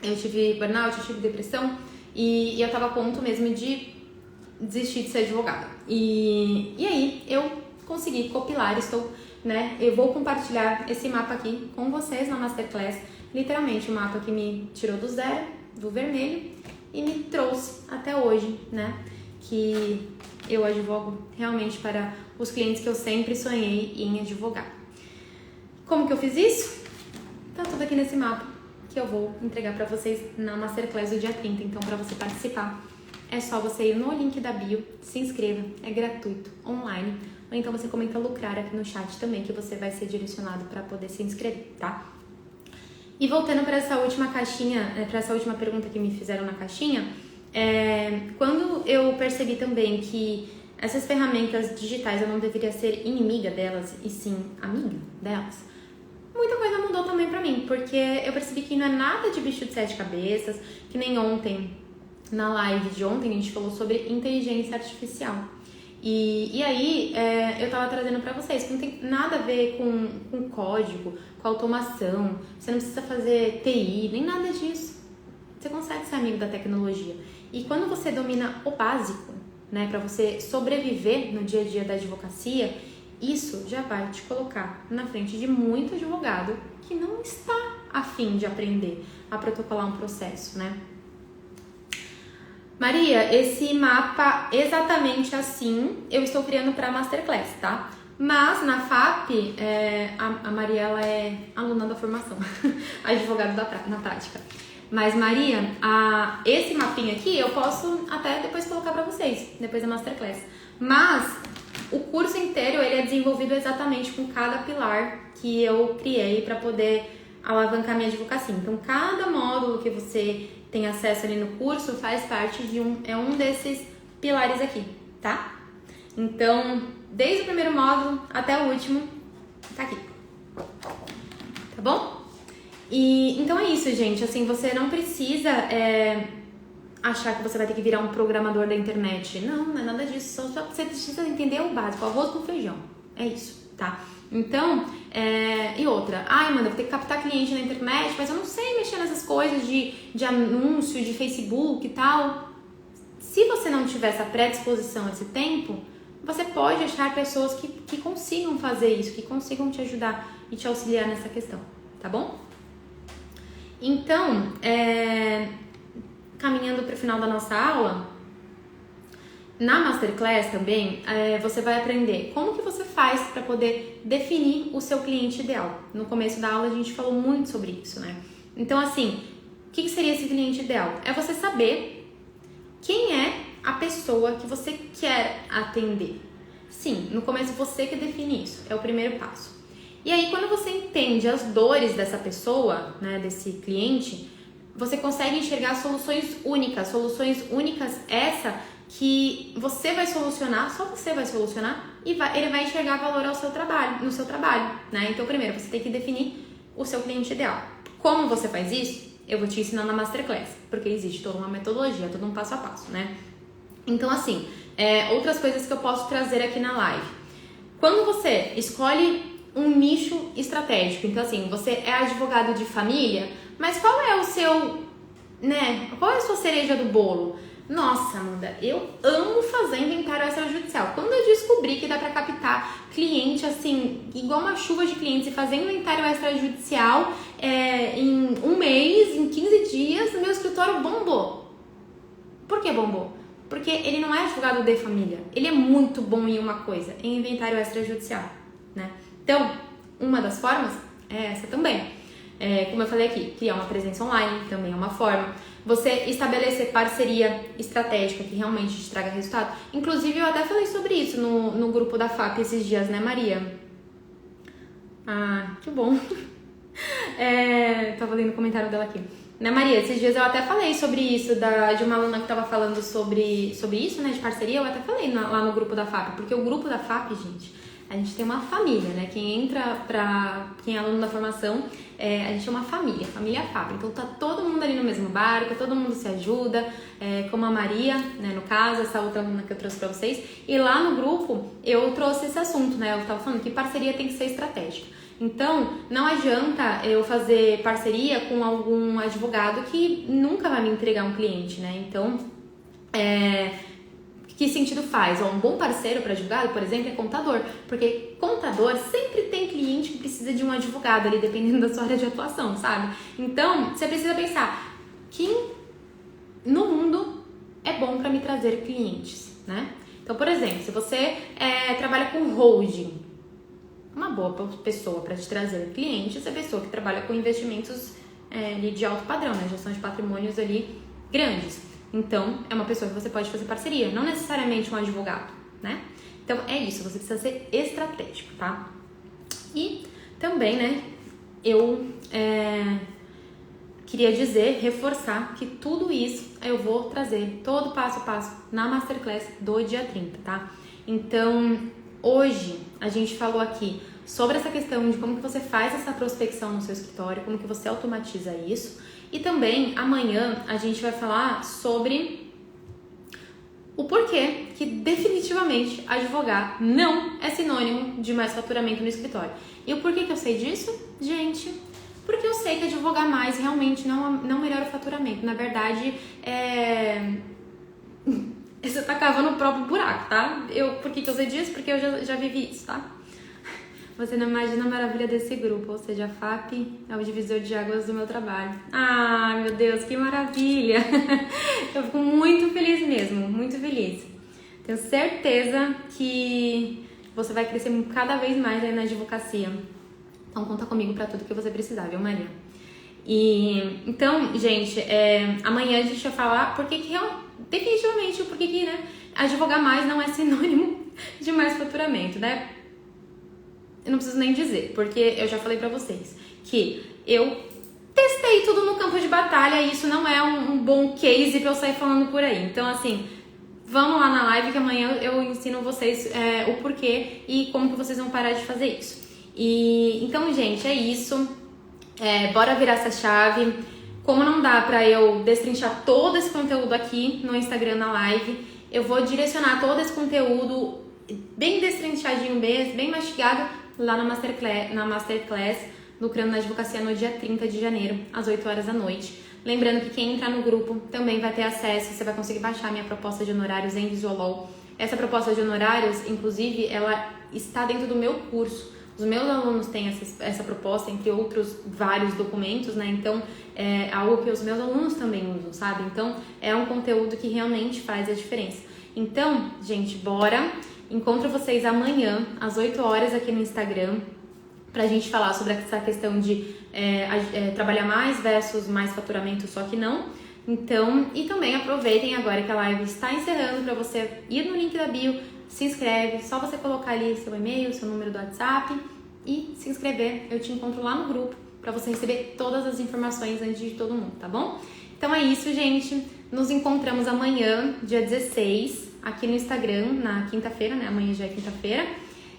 Eu tive burnout, eu tive depressão e eu tava a ponto mesmo de desistir de ser advogada. E aí eu consegui compilar, eu vou compartilhar esse mapa aqui com vocês na Masterclass. Literalmente o mapa que me tirou do zero, do vermelho, e me trouxe até hoje, né? Que eu advogo realmente para os clientes que eu sempre sonhei em advogar. Como que eu fiz isso? Tá tudo aqui nesse mapa que eu vou entregar para vocês na Masterclass do dia 30. Então, para você participar, é só você ir no link da bio, se inscreva, é gratuito, online. Ou então você comenta lucrar aqui no chat também, que você vai ser direcionado para poder se inscrever, tá? E voltando para essa última caixinha, para essa última pergunta que me fizeram na caixinha, quando eu percebi também que essas ferramentas digitais eu não deveria ser inimiga delas, e sim amiga delas, muita coisa mudou também pra mim, porque eu percebi que não é nada de bicho de 7 cabeças, que nem ontem, na live de ontem, a gente falou sobre inteligência artificial. E aí, eu tava trazendo pra vocês que não tem nada a ver com código, com automação, você não precisa fazer TI, nem nada disso. Você consegue ser amigo da tecnologia. E quando você domina o básico, né, pra você sobreviver no dia a dia da advocacia, isso já vai te colocar na frente de muito advogado que não está a fim de aprender a protocolar um processo, né? Maria, esse mapa exatamente assim eu estou criando para Masterclass, tá? Mas na FAP, a Maria ela é aluna da formação, advogada na prática. Mas Maria, esse mapinha aqui eu posso até depois colocar para vocês, depois da Masterclass. Mas o curso inteiro ele é desenvolvido exatamente com cada pilar que eu criei para poder alavancar minha advocacia. Então, cada módulo que você tem acesso ali no curso faz parte de um desses pilares aqui, tá? Então, desde o primeiro módulo até o último, tá aqui. Tá bom? E então é isso, gente. Assim, você não precisa achar que você vai ter que virar um programador da internet. Não é nada disso. Só você precisa entender o básico, arroz com feijão. É isso, tá? Então, e outra, mano, eu vou ter que captar cliente na internet, mas eu não sei mexer nessas coisas de anúncio, de Facebook e tal. Se você não tiver essa predisposição, esse tempo, você pode achar pessoas que consigam fazer isso, que consigam te ajudar e te auxiliar nessa questão, tá bom? Então, caminhando para o final da nossa aula, Na Masterclass também, você vai aprender como que você faz para poder definir o seu cliente ideal. No começo da aula a gente falou muito sobre isso, né? Então, assim, o que seria esse cliente ideal? É você saber quem é a pessoa que você quer atender. Sim, no começo você que define isso, é o primeiro passo. E aí, quando você entende as dores dessa pessoa, né, desse cliente, você consegue enxergar soluções únicas essa que você vai solucionar, só você vai solucionar, e ele vai enxergar valor no seu trabalho, né? Então, primeiro, você tem que definir o seu cliente ideal. Como você faz isso? Eu vou te ensinar na Masterclass, porque existe toda uma metodologia, todo um passo a passo, né? Então, assim, outras coisas que eu posso trazer aqui na live. Quando você escolhe um nicho estratégico, então, assim, você é advogado de família, mas qual é o seu, né? Qual é a sua cereja do bolo? Nossa, Amanda, eu amo fazer inventário extrajudicial. Quando eu descobri que dá pra captar cliente, assim, igual uma chuva de clientes e fazer inventário extrajudicial em um mês, em 15 dias, meu escritório bombou. Por que bombou? Porque ele não é advogado de família. Ele é muito bom em uma coisa, em inventário extrajudicial, né? Então, uma das formas é essa também. Como eu falei aqui, criar uma presença online também é uma forma. Você estabelecer parceria estratégica que realmente te traga resultado. Inclusive, eu até falei sobre isso no grupo da FAP esses dias, né, Maria? Ah, que bom. Tava lendo o comentário dela aqui. Né, Maria? Esses dias eu até falei sobre isso, de uma aluna que tava falando sobre isso, né, de parceria. Eu até falei lá no grupo da FAP, porque o grupo da FAP, gente, a gente tem uma família, né? Quem é aluno da formação, a gente é uma família FAP. Então tá todo mundo ali no mesmo barco, todo mundo se ajuda, como a Maria, né? No caso, essa outra aluna que eu trouxe pra vocês. E lá no grupo eu trouxe esse assunto, né? Eu tava falando que parceria tem que ser estratégica. Então, não adianta eu fazer parceria com algum advogado que nunca vai me entregar um cliente, né? Então, que sentido faz? Um bom parceiro para advogado, por exemplo, é contador, porque contador sempre tem cliente que precisa de um advogado ali, dependendo da sua área de atuação, sabe? Então, você precisa pensar, quem no mundo é bom para me trazer clientes, né? Então, por exemplo, se você trabalha com holding, uma boa pessoa para te trazer clientes é a pessoa que trabalha com investimentos de alto padrão, né? Gestão de patrimônios ali grandes. Então, é uma pessoa que você pode fazer parceria, não necessariamente um advogado, né? Então, é isso, você precisa ser estratégico, tá? E também, né, eu queria reforçar que tudo isso eu vou trazer todo passo a passo na Masterclass do dia 30, tá? Então, hoje a gente falou aqui sobre essa questão de como que você faz essa prospecção no seu escritório, como que você automatiza isso. E também, amanhã, a gente vai falar sobre o porquê que definitivamente advogar não é sinônimo de mais faturamento no escritório. E o porquê que eu sei disso? Gente, porque eu sei que advogar mais realmente não melhora o faturamento. Na verdade, você tá cavando o próprio buraco, tá? Por que eu sei disso? Porque eu já vivi isso, tá? Você não imagina a maravilha desse grupo, ou seja, a FAP é o divisor de águas do meu trabalho. Ah, meu Deus, que maravilha! Eu fico muito feliz mesmo, muito feliz. Tenho certeza que você vai crescer cada vez mais aí na advocacia. Então conta comigo pra tudo que você precisar, viu, Maria? Então, gente, amanhã a gente vai falar definitivamente o porquê que, né, advogar mais não é sinônimo de mais faturamento, né? Eu não preciso nem dizer, porque eu já falei pra vocês que eu testei tudo no campo de batalha e isso não é um bom case pra eu sair falando por aí. Então, assim, vamos lá na live que amanhã eu ensino vocês o porquê e como que vocês vão parar de fazer isso. Então, gente, é isso. Bora virar essa chave. Como não dá pra eu destrinchar todo esse conteúdo aqui no Instagram na live, eu vou direcionar todo esse conteúdo bem destrinchadinho, bem mastigado, lá na Masterclass, Lucrando na Advocacia, no dia 30 de janeiro, às 8 horas da noite. Lembrando que quem entrar no grupo também vai ter acesso, você vai conseguir baixar a minha proposta de honorários em Visualol. Essa proposta de honorários, inclusive, ela está dentro do meu curso. Os meus alunos têm essa proposta, entre outros vários documentos, né? Então, é algo que os meus alunos também usam, sabe? Então, é um conteúdo que realmente faz a diferença. Então, gente, bora! Encontro vocês amanhã, às 8 horas aqui no Instagram, pra gente falar sobre essa questão de trabalhar mais versus mais faturamento, só que não. Então, e também aproveitem agora que a live está encerrando para você ir no link da bio, se inscreve, só você colocar ali seu e-mail, seu número do WhatsApp e se inscrever. Eu te encontro lá no grupo para você receber todas as informações antes de todo mundo, tá bom? Então é isso, gente. Nos encontramos amanhã, dia 16, aqui no Instagram, na quinta-feira, né? Amanhã já é quinta-feira.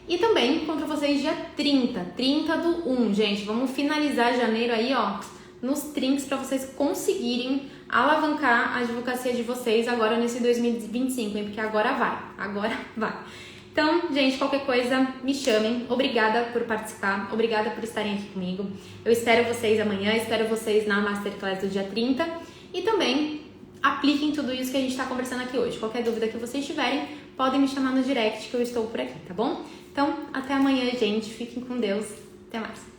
E também encontro vocês dia 30 do 1, gente. Vamos finalizar janeiro aí, ó, nos trinks para vocês conseguirem alavancar a advocacia de vocês agora nesse 2025, hein? Porque agora vai. Então, gente, qualquer coisa, me chamem. Obrigada por participar, obrigada por estarem aqui comigo. Eu espero vocês amanhã, espero vocês na Masterclass do dia 30 e também apliquem tudo isso que a gente está conversando aqui hoje. Qualquer dúvida que vocês tiverem, podem me chamar no direct que eu estou por aqui, tá bom? Então, até amanhã, gente. Fiquem com Deus. Até mais.